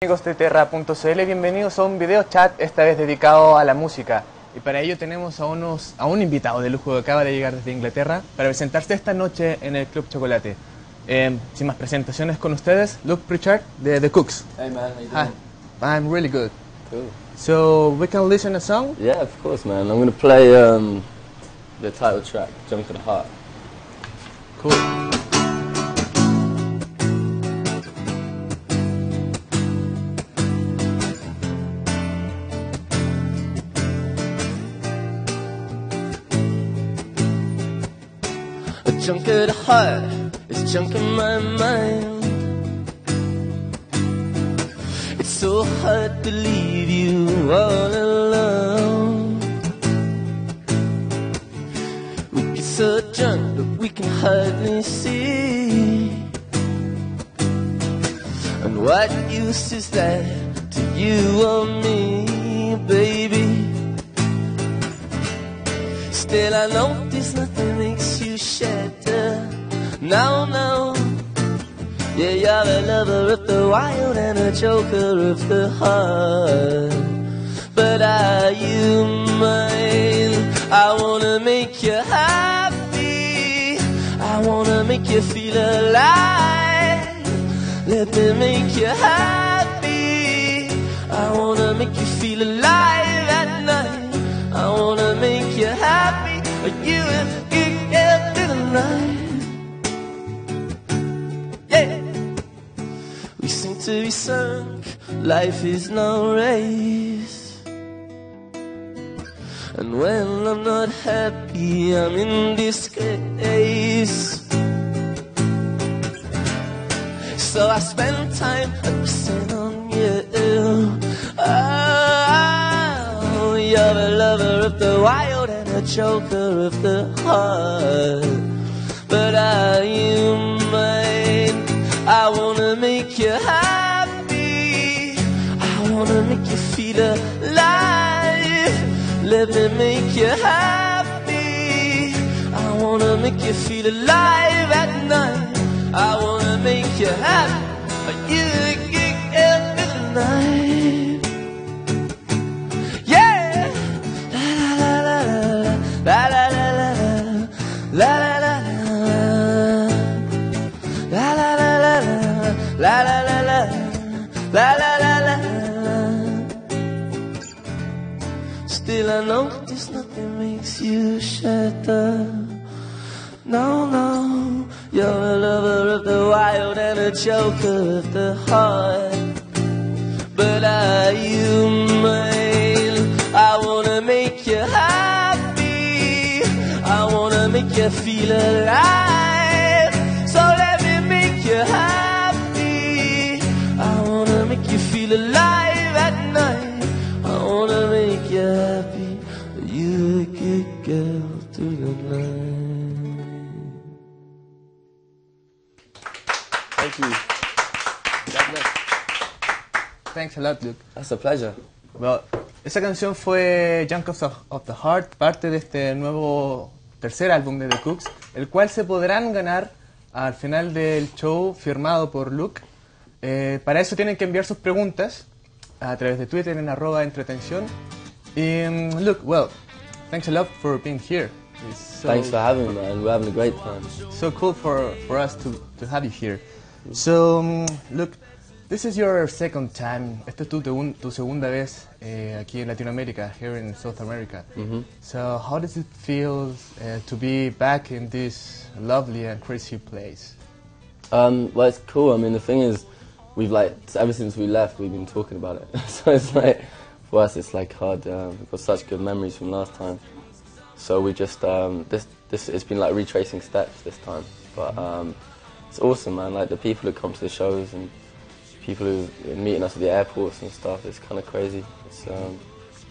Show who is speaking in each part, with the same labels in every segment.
Speaker 1: Amigos de Terra.cl, bienvenidos a un videochat, esta vez dedicado a la música. Y para ello tenemos a un invitado de lujo que acaba de llegar desde Inglaterra para presentarse esta noche en el Club Chocolate. Sin más presentaciones con ustedes, Luke Pritchard de The Kooks.
Speaker 2: Hey man, how you
Speaker 1: Hi,
Speaker 2: doing?
Speaker 1: I'm really good.
Speaker 2: Cool.
Speaker 1: So we can listen a song?
Speaker 2: Yeah, of course man. I'm going to play the title track, Junk of the Heart.
Speaker 1: Cool.
Speaker 2: A junk of the heart is junk in my mind. It's so hard to leave you all alone. We get so drunk that we can hardly see. And what use is that to you or me, baby? Still I know there's nothing makes you shatter. No, no. Yeah, you're a lover of the wild and a joker of the heart. But are you mine? I wanna make you happy. I wanna make you feel alive. Let me make you happy. I wanna make you feel alive at night. I wanna make you happy, or you and geek after the night. Yeah, we seem to be sunk. Life is no race, and when I'm not happy, I'm in disgrace. So I spend time focusing on you. Oh, you're a lover of the wild and a joker of the heart. But are you mine? I wanna make you happy. I wanna make you feel alive. Let me make you happy. I wanna make you feel alive at night. I wanna make you happy. Are you a geek after the night? Yeah. La la la la la la la la la la la la la la la la la la. Still I know there's nothing makes you shatter. No, no, you're a lover of the wild and a joker of the heart. But are you mine? I wanna make you happy. I wanna make you feel alive. So let me make you happy. I wanna make you feel alive at night. I wanna make you happy. You a good girl through the night. Thank you. God bless.
Speaker 1: Thanks a lot, Luke.
Speaker 2: That's a pleasure.
Speaker 1: Well, esa canción fue Junk of the Heart, parte de este nuevo tercer álbum de The Kooks, el cual se podrán ganar al final del show firmado por Luke. Para eso tienen que enviar sus preguntas a través de Twitter en @entretención. Luke, well, thanks a lot for being here.
Speaker 2: Thanks for having me, man. We're having a great time.
Speaker 1: So cool for us to have you here. So, Luke, this is your second time. Esta es tu segunda vez aquí en Latinoamérica, here in South America. So, how does it feel to be back in this lovely and crazy place?
Speaker 2: Well, it's cool. I mean, the thing is, we've ever since we left, we've been talking about it. So it's like, for us, it's like hard. We've got such good memories from last time. So we just it's been like retracing steps this time. But it's awesome, man. Like the people who come to the shows and people who are meeting us at the airports and stuff. It's kind of crazy.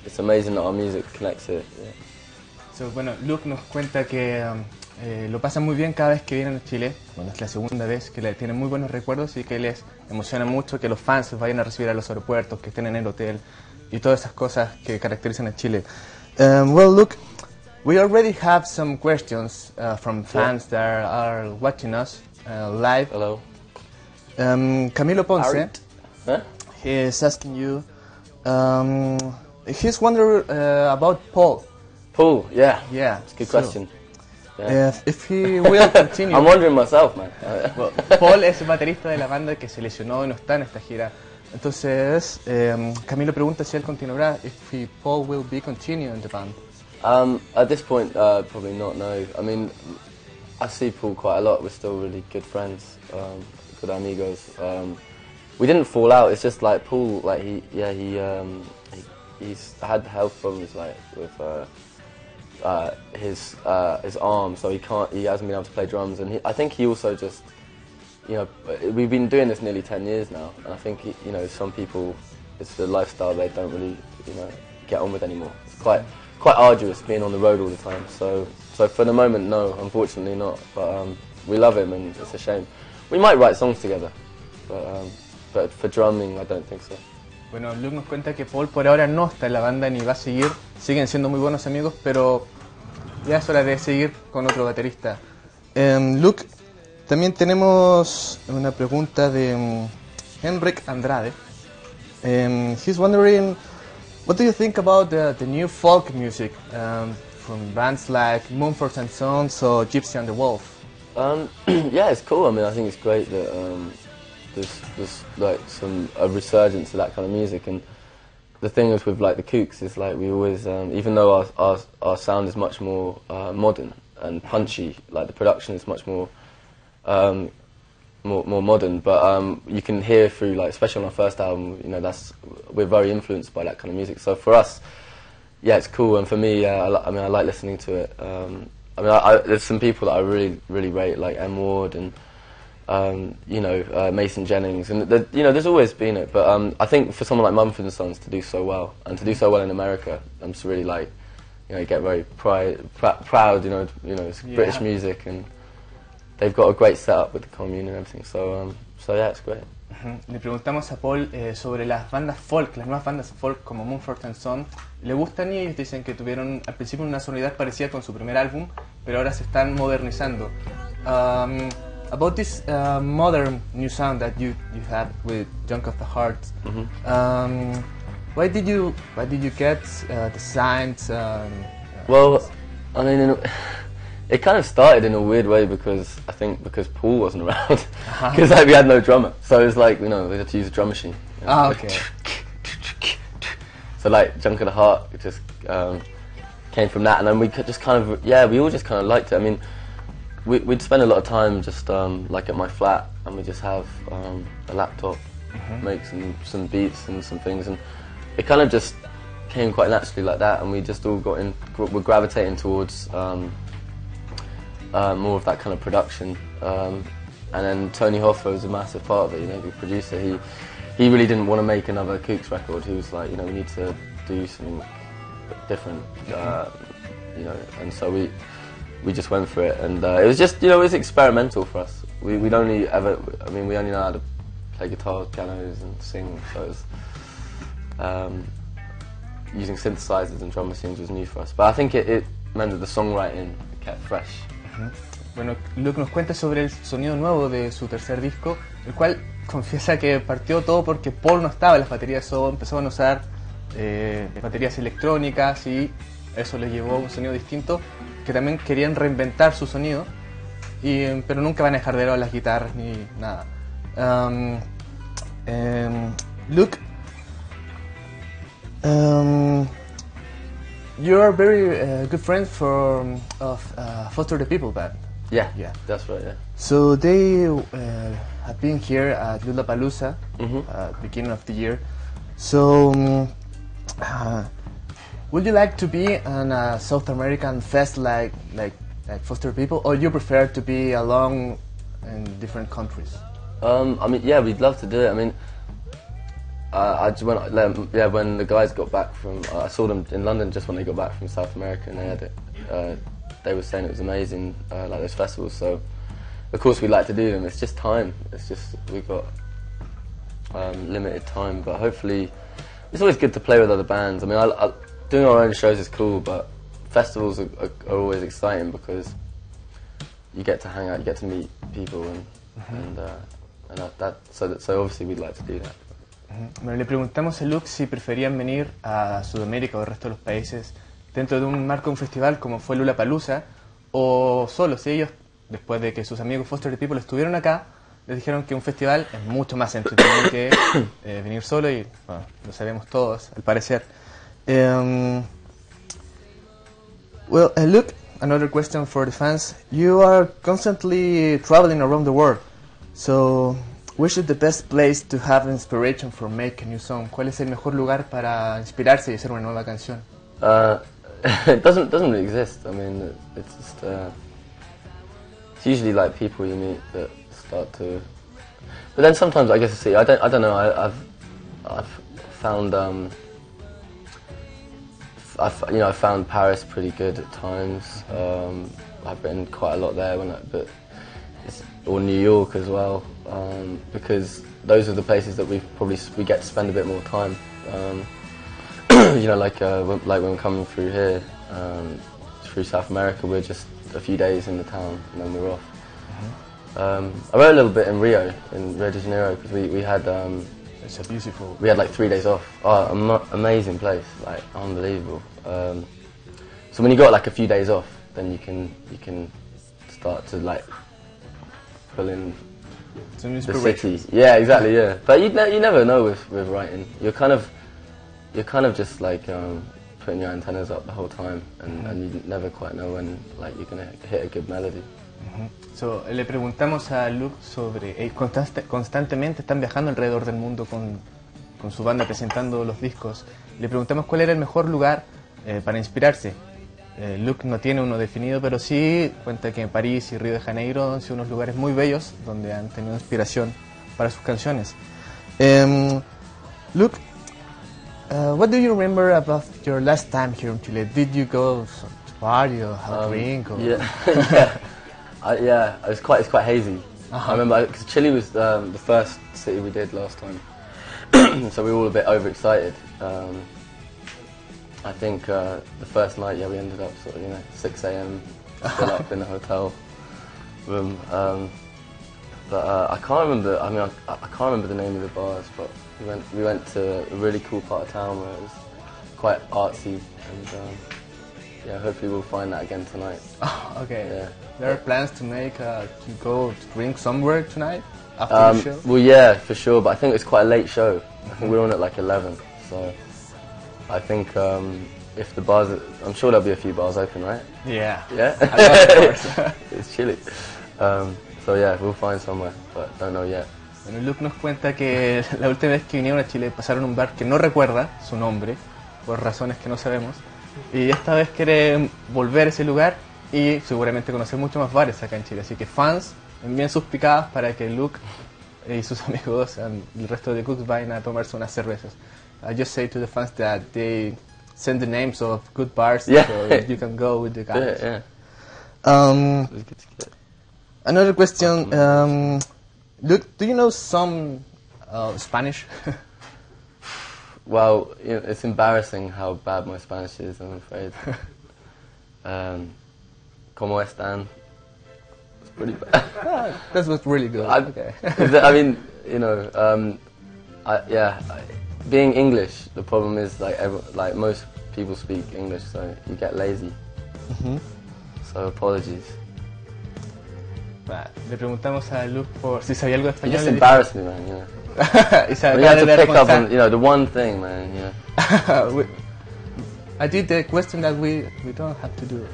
Speaker 2: It's amazing that our music connects it. Yeah.
Speaker 1: So, bueno, Luke nos cuenta que lo pasa muy bien cada vez que vienen a Chile. Bueno, es la segunda vez, que le tienen muy buenos recuerdos y que les emociona mucho que los fans los vayan a recibir a los aeropuertos, que estén en el hotel y todas esas cosas que caracterizan a Chile. Well, Luke, we already have some questions from fans that are watching us live.
Speaker 2: Hello.
Speaker 1: Camilo Ponce, he is asking you. He's wondering about Paul.
Speaker 2: Paul, yeah.
Speaker 1: Yeah.
Speaker 2: It's a good question. Yeah.
Speaker 1: If he will continue.
Speaker 2: I'm wondering myself, man.
Speaker 1: Well, Paul es el baterista de la banda que se lesionó y no está en esta gira. Entonces, Camilo pregunta si él continuará. If Paul will be continuing the band.
Speaker 2: At this point, probably not. No. I mean, I see Paul quite a lot. We're still really good friends, good amigos. We didn't fall out. It's just like Paul, like he's had health problems, like with his arm, so he hasn't been able to play drums, and I think he also just, we've been doing this nearly 10 years now, and I think some people, it's the lifestyle they don't really get on with anymore. It's quite arduous being on the road all the time. So for the moment, no, unfortunately not. But we love him, and it's a shame. We might write songs together, but for drumming, I don't think so.
Speaker 1: Bueno, Luke nos cuenta que Paul por ahora no está en la banda ni va a seguir. Siguen siendo muy buenos amigos, pero ya es hora de seguir con otro baterista. Luke, también tenemos una pregunta de Henrik Andrade. He's wondering, what do you think about the new folk music from bands like Mumford and Sons or Gypsy and the Wolf?
Speaker 2: Yeah, it's cool. I mean, I think it's great that there's like a resurgence of that kind of music. And the thing is with like the Kooks is like we always, even though our sound is much more modern and punchy, like the production is much more more modern, but you can hear through, like, especially on our first album, we're very influenced by that kind of music. So for us, yeah, it's cool, and for me, I like listening to it. There's some people that I really, really rate, like M. Ward and Mason Jennings, and there's always been it. But I think for someone like Mumford and Sons to do so well, and to do so well in America, I'm just really like, you get very proud. It's British music, and they've got a great setup with the commune and everything. So yeah, it's great.
Speaker 1: Le preguntamos a Paul sobre las bandas folk, las nuevas bandas folk como Mumford and Sons. Le gustan y ellos dicen que tuvieron al principio una sonoridad parecida con su primer álbum, pero ahora se están modernizando. About this modern new sound that you had with Junk of the Heart, why did you get the signs?
Speaker 2: Well, I mean, it kind of started in a weird way because Paul wasn't around, because we had no drummer, so it was like we had to use a drum machine.
Speaker 1: Okay.
Speaker 2: So like Junk of the Heart, it just came from that, and then we could just kind of we all just kind of liked it. I mean, we'd spend a lot of time just like at my flat, and we just have a laptop, make some beats and some things, and it kind of just came quite naturally like that, and we just all we're gravitating towards more of that kind of production, and then Tony Hoffa was a massive part of it. The producer, he really didn't want to make another Kooks record. He was like, we need to do something different, and so we just went for it, and it was just, it was experimental for us. We only know how to play guitar, pianos, and sing, so it was, using synthesizers and drum machines was new for us. But I think it meant that the songwriting kept fresh.
Speaker 1: Bueno, Luke nos cuenta sobre el sonido nuevo de su tercer disco, el cual confiesa que partió todo porque Paul no estaba en las baterías, empezaban a usar baterías electrónicas y eso les llevó a un sonido distinto, que también querían reinventar su sonido, pero nunca van a dejar de lado las guitarras ni nada. Luke, you are very good friends of Foster the People band.
Speaker 2: Yeah, that's right. Yeah.
Speaker 1: So they have been here at Lollapalooza beginning of the year. So would you like to be on a South American fest like Foster People, or you prefer to be along in different countries?
Speaker 2: Yeah, we'd love to do it. I mean, when the guys got back from, I saw them in London just when they got back from South America, and they had it. They were saying it was amazing, like those festivals. So, of course, we'd like to do them. It's just time. It's just we've got limited time, but hopefully, it's always good to play with other bands. I mean, doing our own shows is cool, but festivals are always exciting because you get to hang out, you get to meet people, and so obviously we'd like to do that.
Speaker 1: Bueno, le preguntamos a Luke si preferían venir a Sudamérica o al resto de los países dentro de un marco de un festival como fue Lollapalooza, o solo si ellos, después de que sus amigos Foster the People estuvieron acá, les dijeron que un festival es mucho más entretenido que venir solo, y bueno, lo sabemos todos, al parecer. Well, Luke, another question for the fans. You are constantly traveling around the world, so which is the best place to have inspiration for make a new song? ¿Cuál es el mejor lugar para inspirarse y hacer una nueva canción?
Speaker 3: It doesn't really exist. I mean, it's just it's usually like people you meet that start to. But then sometimes I guess I don't know. I've found I found Paris pretty good at times. I've been quite a lot there or New York as well, because those are the places that we get to spend a bit more time. You know, like when we're coming through here, through South America, we're just a few days in the town and then we're off. I wrote a little bit in Rio de Janeiro, because we had
Speaker 1: It's a beautiful.
Speaker 3: we had like 3 days off. Oh, amazing place, like unbelievable. So when you got like a few days off, then you can start to like pull in
Speaker 1: Some
Speaker 3: the
Speaker 1: inspiration.
Speaker 3: city. Yeah, exactly. Yeah, but you never know with writing. You're kind of just like putting your antennas up the whole time, and you never quite know when like you're gonna hit a good melody.
Speaker 1: So, le preguntamos a Luke sobre... constantemente están viajando alrededor del mundo con su banda presentando los discos. Le preguntamos cuál era el mejor lugar para inspirarse. Luke no tiene uno definido, pero sí cuenta que París y Río de Janeiro han sido unos lugares muy bellos donde han tenido inspiración para sus canciones. Luke, what do you remember about your last time here in Chile? Did you go to party or have a drink? Or?
Speaker 3: Yeah. Yeah, it's quite hazy. I remember because Chile was the first city we did last time, so we were all a bit overexcited. I think the first night, we ended up sort of 6 a.m. still up in the hotel room. But I can't remember. I mean, I can't remember the name of the bars, but we went to a really cool part of town where it was quite artsy, and yeah, hopefully we'll find that again tonight.
Speaker 1: Oh, okay.
Speaker 3: Yeah.
Speaker 1: There are plans to go to drink somewhere tonight after the show?
Speaker 3: Well, yeah, for sure, but I think it's quite a late show. I think we're on at like 11, so I think if the bars, I'm sure there'll be a few bars open, right?
Speaker 1: Yeah.
Speaker 3: Yeah?
Speaker 1: Of course.
Speaker 3: It's Chile. So yeah, we'll find somewhere, but don't know yet.
Speaker 1: Bueno, Luke nos cuenta que la última vez que vinieron a Chile pasaron un bar que no recuerda su nombre, por razones que no sabemos, y esta vez quiere volver a ese lugar y seguramente conocer muchos más bares acá en Chile. Así que fans, envíen sus picadas para que Luke y sus amigos y el resto de Kooks vayan a tomarse unas cervezas. I just say to the fans that they send the names of good bars so you can go with the guys.
Speaker 3: Yeah.
Speaker 1: Another question, Luke, do you know some Spanish?
Speaker 3: Well, it's embarrassing how bad my Spanish is, I'm afraid. ¿Cómo están? It's pretty bad.
Speaker 1: That was really good. Okay.
Speaker 3: I mean, being English, the problem is like most people speak English, so you get lazy. So apologies.
Speaker 1: Le preguntamos a Luke por si sabía algo de
Speaker 3: You
Speaker 1: español.
Speaker 3: just embarrassed me, man.
Speaker 1: Y se
Speaker 3: You
Speaker 1: acaba
Speaker 3: have to
Speaker 1: de
Speaker 3: pick up
Speaker 1: responder.
Speaker 3: on, the one thing, man.
Speaker 1: I did the question that we don't have to do.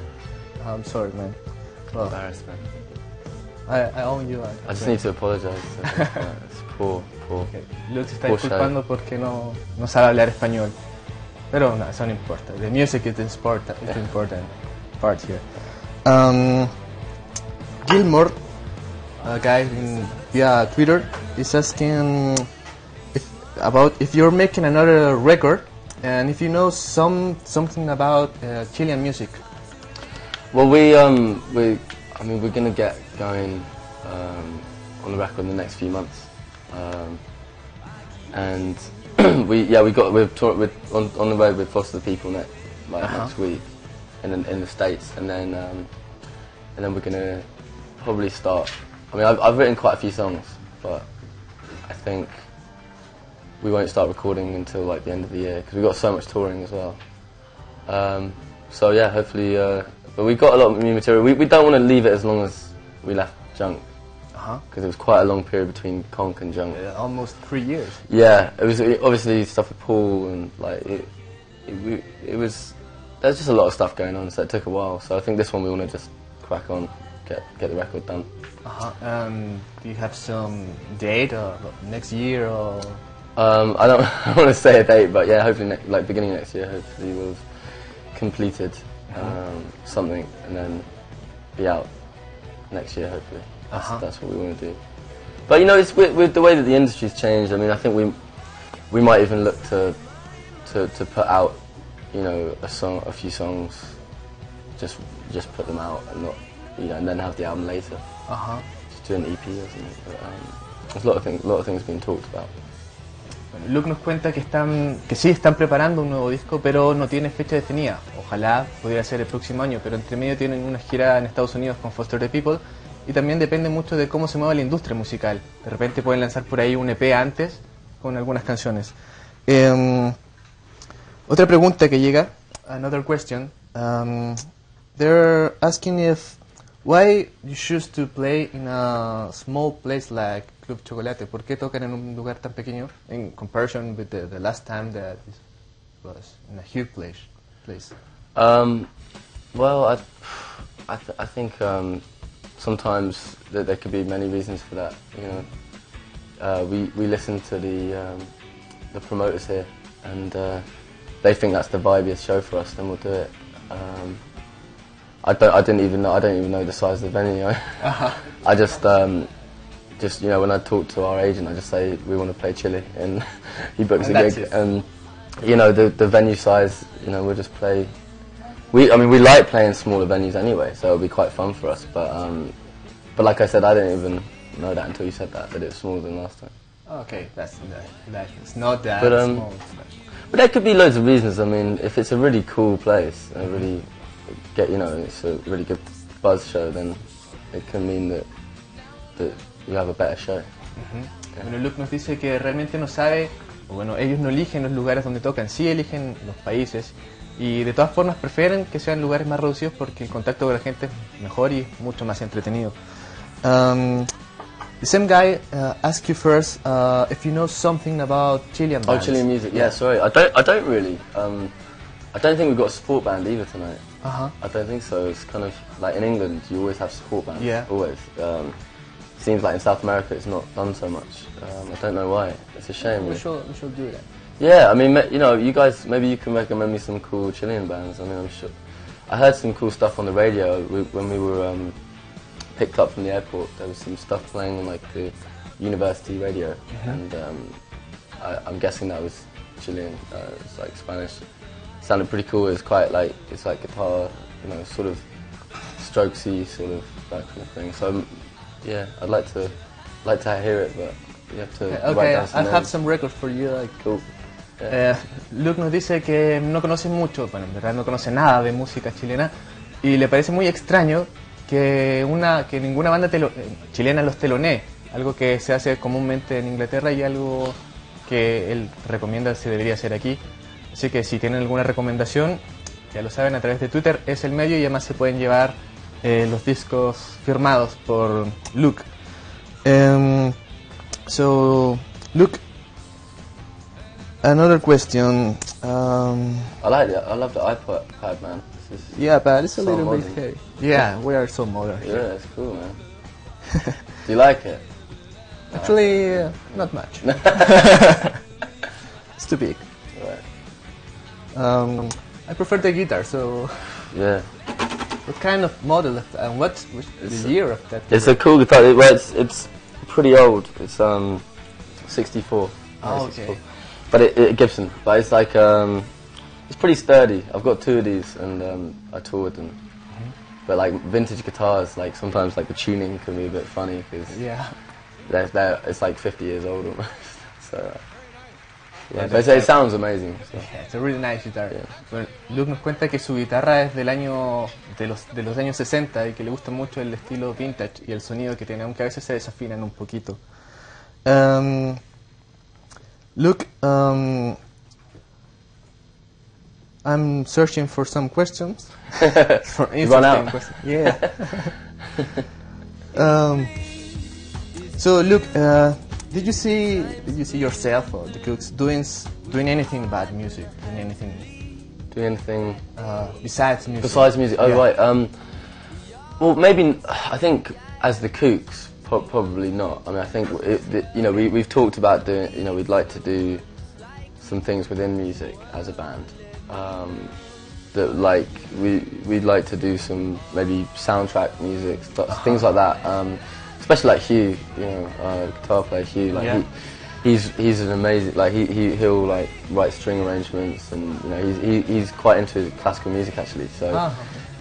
Speaker 1: I'm sorry, man. Well,
Speaker 3: Embarrassment.
Speaker 1: I owe you.
Speaker 3: I just need to apologize. It's poor.
Speaker 1: Okay. Luke se está
Speaker 3: Poor
Speaker 1: disculpando porque no sabe hablar español. Pero no, eso no importa. The music is the important part here. Gilmore, a guy via Twitter, is asking if you're making another record and if you know something about Chilean music.
Speaker 3: Well, we're gonna get going on the record in the next few months, and we're on the road with Foster the People next week, in the States, and then we're gonna probably start. I mean, I've written quite a few songs, but I think we won't start recording until like the end of the year because we've got so much touring as well. So yeah, hopefully. But we've got a lot of new material. We don't want to leave it as long as we left Junk. Because it was quite a long period between Conk and Junk.
Speaker 1: Almost 3 years.
Speaker 3: Yeah, it was obviously stuff with Paul and like it was. There's just a lot of stuff going on, so it took a while. So I think this one we want to just crack on, get the record done.
Speaker 1: Do you have some date or next year or?
Speaker 3: I don't want to say a date, but yeah, hopefully like beginning next year. Hopefully we'll have completed something and then be out next year. Hopefully. That's what we want to do. But you know, it's with the way that the industry's changed. I mean, I think we might even look to put out, you know, a few songs, just put them out and not, you know, and then have the album later. Just do an EP or something. But, there's a lot of things being talked about.
Speaker 1: Bueno, Luke nos cuenta que sí están preparando un nuevo disco, pero no tiene fecha definida. Ojalá pudiera ser el próximo año, pero entre medio tienen una gira en Estados Unidos con Foster the People. Y también depende mucho de cómo se mueve la industria musical. De repente pueden lanzar por ahí un EP antes con algunas canciones. Otra pregunta que llega, another question. They're asking why you choose to play in a small place like Club Chocolate. ¿Por qué tocan en un lugar tan pequeño in comparison with the last time that it was in a huge place?
Speaker 3: Well, I think. Sometimes there could be many reasons for that. You know, we listen to the promoters here, and they think that's the vibiest show for us. Then we'll do it. I don't even know the size of the venue. I just you know, when I talk to our agent, I just say we want to play Chile, and he books a gig. And you know, the venue size, you know, we'll just play. We like playing smaller venues anyway, so it'll be quite fun for us. But like I said, I didn't even know that until you said that it's smaller than last time.
Speaker 1: Okay, it's not that small.
Speaker 3: But there could be loads of reasons. I mean, if it's a really cool place, you know, it's a really good buzz show, then it can mean that you have a better show.
Speaker 1: Bueno, Luke nos dice que realmente no sabe, bueno, ellos no eligen los lugares donde tocan, sí eligen los países. Y de todas formas prefieren que sean lugares más reducidos porque el contacto con la gente es mejor y mucho más entretenido. The same guy asked you first if you know something about Chilean bands.
Speaker 3: Oh, Chilean music. Yeah, sorry. I don't really. I don't think we've got a support band either tonight. I don't think so. It's kind of like in England, you always have support bands.
Speaker 1: Yeah.
Speaker 3: Always. Seems like in South America, it's not done so much. I don't know why. It's a shame.
Speaker 1: We should do that.
Speaker 3: Yeah, I mean, you know, you guys, maybe you can recommend me some cool Chilean bands. I mean, I'm sure. I heard some cool stuff on the radio when we were picked up from the airport. There was some stuff playing on like the university radio, and I'm guessing that was Chilean. It's like Spanish. It sounded pretty cool. It's quite like, it's like guitar, you know, sort of strokesy, sort of that kind of thing. So yeah, I'd like to hear it, but you have to write down some
Speaker 1: I'll
Speaker 3: names.
Speaker 1: have some records for you. Like,
Speaker 3: Cool.
Speaker 1: Luke nos dice que no conoce mucho, bueno, en verdad no conoce nada de música chilena y le parece muy extraño que ninguna banda chilena los telonee, algo que se hace comúnmente en Inglaterra y algo que él recomienda se debería hacer aquí. Así que si tienen alguna recomendación, ya lo saben, a través de Twitter es el medio y además se pueden llevar los discos firmados por Luke. So, Luke, another question.
Speaker 3: I love the iPad, man.
Speaker 1: Yeah, but it's a
Speaker 3: so
Speaker 1: little
Speaker 3: modern.
Speaker 1: bit heavy. Yeah, we are so modern here.
Speaker 3: Yeah, it's cool, man. Do you like it?
Speaker 1: Actually, not much. It's too big.
Speaker 3: Right.
Speaker 1: I prefer the guitar, so...
Speaker 3: Yeah.
Speaker 1: What kind of model of that, and what's the year of that?
Speaker 3: It's a cool guitar. It's pretty old. It's 64.
Speaker 1: Oh,
Speaker 3: Yeah, 64.
Speaker 1: okay.
Speaker 3: But it Gibson. But it's like it's pretty sturdy. I've got two of these, and I tour with them. But like vintage guitars, like sometimes like the tuning can be a bit funny because it's like 50 years old almost. So yeah, but it sounds amazing. So.
Speaker 1: Yeah, it's a really nice guitar.
Speaker 3: Yeah.
Speaker 1: Bueno, Luke nos cuenta que su guitarra es de los años 60 y que le gusta mucho el estilo vintage y el sonido que tiene, aunque a veces se desafinan un poquito. Luke, I'm searching for some questions. For
Speaker 3: Run out.
Speaker 1: questions. Yeah. So Luke, did you see yourself or the Kooks doing anything about music, doing anything besides music?
Speaker 3: Besides music, oh
Speaker 1: Yeah.
Speaker 3: right. Well, maybe I think as the Kooks, probably not. I mean, I think we've talked about doing. We'd like to do some things within music as a band. That like we'd like to do some maybe soundtrack music, things like that. Especially like Hugh, guitar player Hugh. Like
Speaker 1: Yeah.
Speaker 3: he's an amazing. Like he'll like write string arrangements, and he's quite into classical music actually. So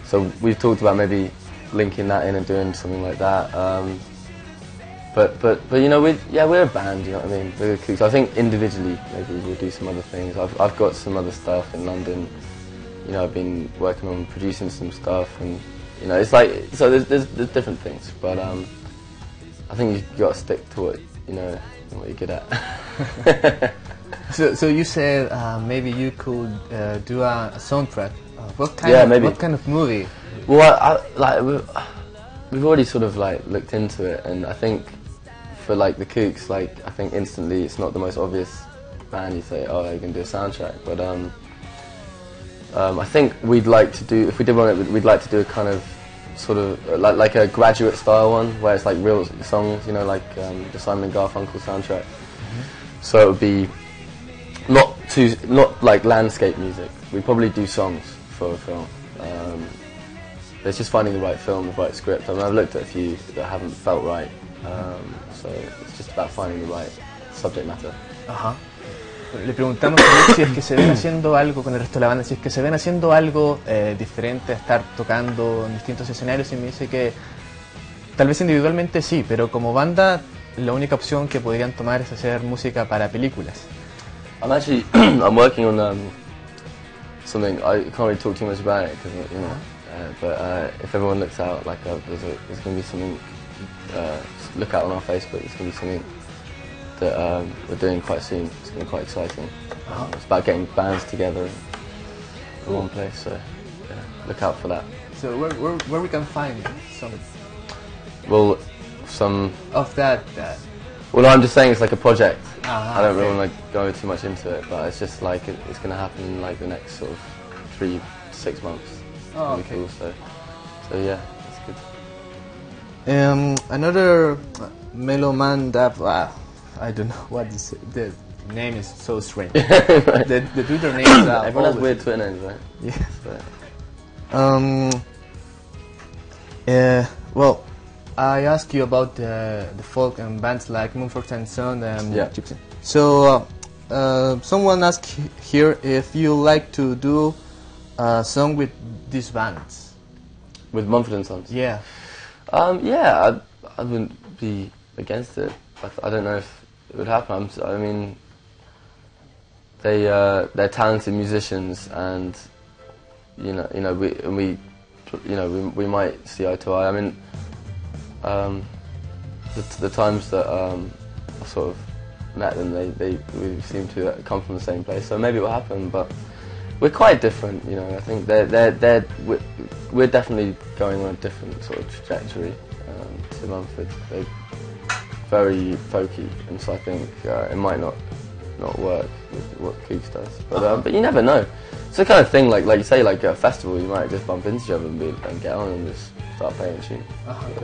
Speaker 3: so we've talked about maybe linking that in and doing something like that. But we're a band, you know what I mean? We're Kooks. I think individually maybe we'll do some other things. I've got some other stuff in London. I've been working on producing some stuff, and it's like so there's different things. But I think you've got to stick to what you're good at.
Speaker 1: So you said maybe you could do a soundtrack. What kind of movie?
Speaker 3: Well, we've already sort of like looked into it, and I think for like the Kooks, like I think instantly it's not the most obvious band. You say, oh, you can do a soundtrack, but I think we'd like to do, if we did want it, we'd like to do a kind of sort of like a Graduate style one, where it's like real songs, like the Simon and Garfunkel soundtrack. So it would be not like landscape music. We'd probably do songs for a film. It's just finding the right film, the right script. I mean, I've looked at a few that haven't felt right, so it's just about finding the right subject matter.
Speaker 1: Ajá. Le preguntamos a Luke si es que se ven haciendo algo con el resto de la banda, si es que se ven haciendo algo diferente a estar tocando en distintos escenarios, y me dice que tal vez individualmente sí, pero como banda la única opción que podrían tomar es hacer música para películas.
Speaker 3: I'm working on something. I can't really talk too much about it because but if everyone looks out, like there's going to be something. Look out on our Facebook. There's going to be something that we're doing quite soon. It's going to be quite exciting. It's about getting bands together in one place. So yeah, look out for that.
Speaker 1: So where we can find some?
Speaker 3: Well, some
Speaker 1: of that.
Speaker 3: Well, no, I'm just saying it's like a project.
Speaker 1: I
Speaker 3: don't really want to go too much into it, but it's just like it's going to happen in like the next sort of 3 to 6 months.
Speaker 1: Oh,
Speaker 3: really
Speaker 1: okay.
Speaker 3: Cool. So yeah, it's good.
Speaker 1: Another Meloman that I don't know what is it. The name is so strange. the Twitter name is
Speaker 3: everyone has weird Twitter names, right?
Speaker 1: Yeah. Well, I asked you about the folk and bands like Mumford and Sons and Gypsy. So someone asked here if you like to do a song with these bands.
Speaker 3: With Mumford and Sons?
Speaker 1: Yeah.
Speaker 3: Yeah, I wouldn't be against it. I don't know if it would happen. I mean, they're talented musicians, and we might see eye to eye. I mean, the times that I sort of met them, we seem to come from the same place. So maybe it will happen, but we're quite different. I think we're definitely going on a different sort of trajectory to Mumford. They're very folky, and so I think it might not work with what Kooks does. But you never know. It's the kind of thing like you say, like at a festival, you might just bump into each other and get on and just start playing a tune.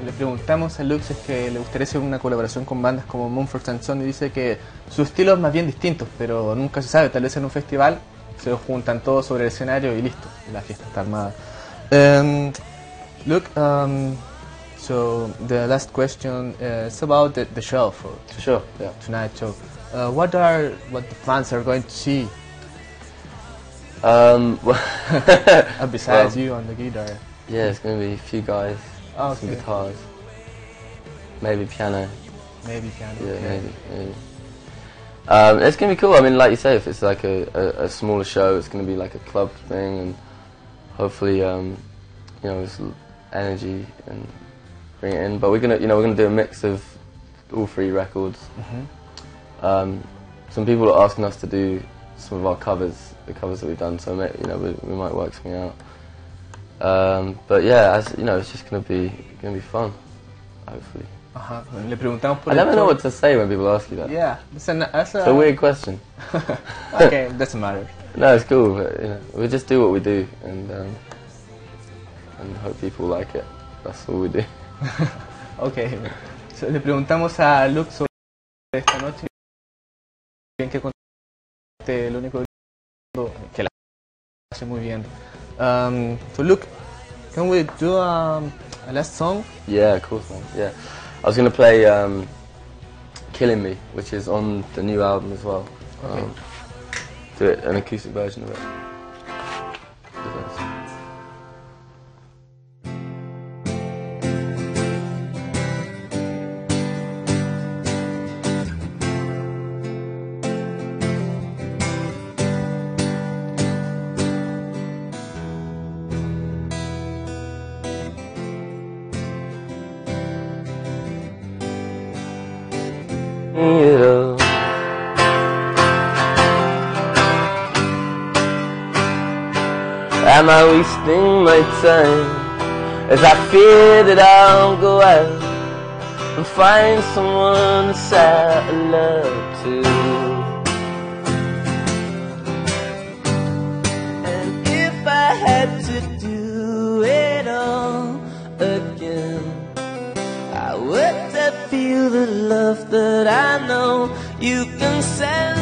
Speaker 1: Le preguntamos a Luke si es que le gustaría hacer una colaboración con bandas como Mumford and Sons, y dice que su estilo es más bien distinto, pero nunca se sabe, tal vez en un festival se juntan todos sobre el escenario y listo, la fiesta está armada. Luke, so the last question is about the show for tonight's show. What the fans are going to see? Besides you on the guitar.
Speaker 3: Yeah, it's going to be a few guys, some guitars, maybe piano.
Speaker 1: Maybe piano.
Speaker 3: Yeah, maybe. It's going to be cool. I mean, like you say, if it's like a smaller show, it's going to be like a club thing, and hopefully, there's energy and bring it in. But we're gonna do a mix of all 3 records. some people are asking us to do some of our covers, the covers that we've done. So you know, we might work something out. But yeah, as you know, it's just gonna be fun, hopefully.
Speaker 1: Le preguntamos por
Speaker 3: I never know what to say when people ask you that.
Speaker 1: Yeah, it's
Speaker 3: a weird question.
Speaker 1: Okay, doesn't matter.
Speaker 3: No, it's cool, but you know, we just do what we do and hope people like it. That's all we do.
Speaker 1: Okay. So, le preguntamos a Luke sobre esta noche. Bien que contaste, lo único que la hace muy bien. So Luke, can we do a last song?
Speaker 3: Yeah, of course, man. Yeah, I was gonna play "Killing Me," which is on the new album as well.
Speaker 1: Okay.
Speaker 3: Do it an acoustic version of it.
Speaker 2: Am I wasting my time as I fear that I'll go out and find someone to say love to? And if I had to do it all again, I would feel the love that I know you can send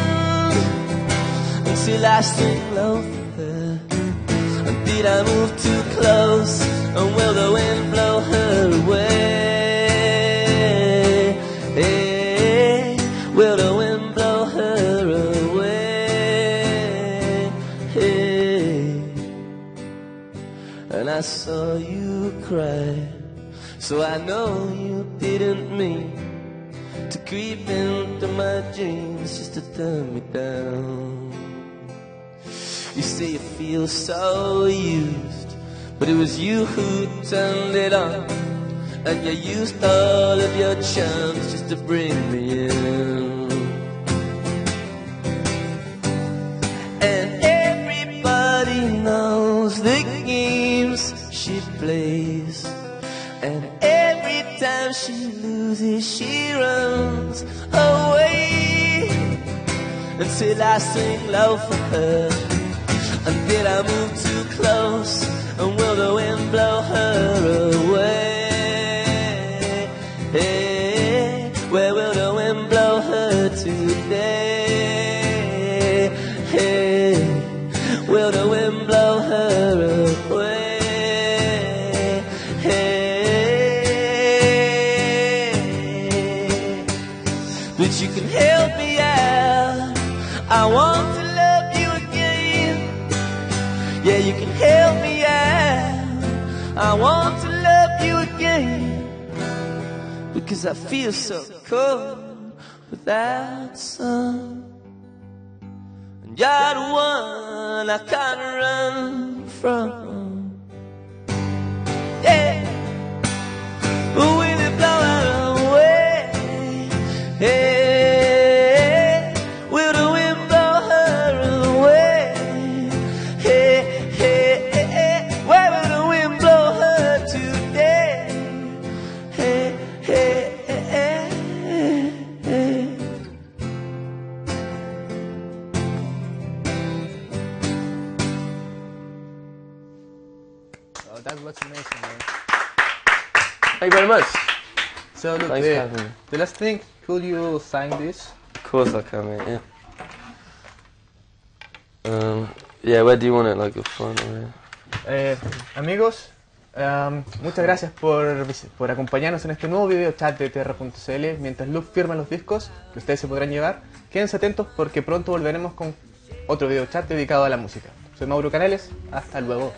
Speaker 2: until I sing low for her. Did I move too close, and will the wind blow her away? Hey, will the wind blow her away? Hey. And I saw you cry, so I know you didn't mean to creep into my dreams just to turn me down. You say you feel so used, but it was you who turned it on, and you used all of your charms just to bring me in. And everybody knows the games she plays, and every time she loses she runs away, until I sing low for her. And did I move too close, and will the wind blow her away? Hey, where will the wind blow her today? Hey, will the wind blow her away? Hey, but you can help me out. I want to love you again. Yeah, you can help me out. I want to love you again, because I feel so cold without sun. And you're the one I can't run from. Yeah, but will it blow her away? Hey, will the wind blow her away? Hey, where will the wind blow her today? Hey, hey, hey, hey.
Speaker 1: Oh, that was amazing, man.
Speaker 3: Thank you very much.
Speaker 1: So look,
Speaker 3: Thanks for having me.
Speaker 1: the last thing, could you sign this?
Speaker 3: Of course I can, mate. Yeah. Yeah, where do you want it? Like the front or here?
Speaker 1: Amigos, muchas gracias por acompañarnos en este nuevo video chat de Terra.cl. Mientras Luke firma los discos que ustedes se podrán llevar, quédense atentos porque pronto volveremos con otro video chat dedicado a la música. Soy Mauricio Canales, hasta luego.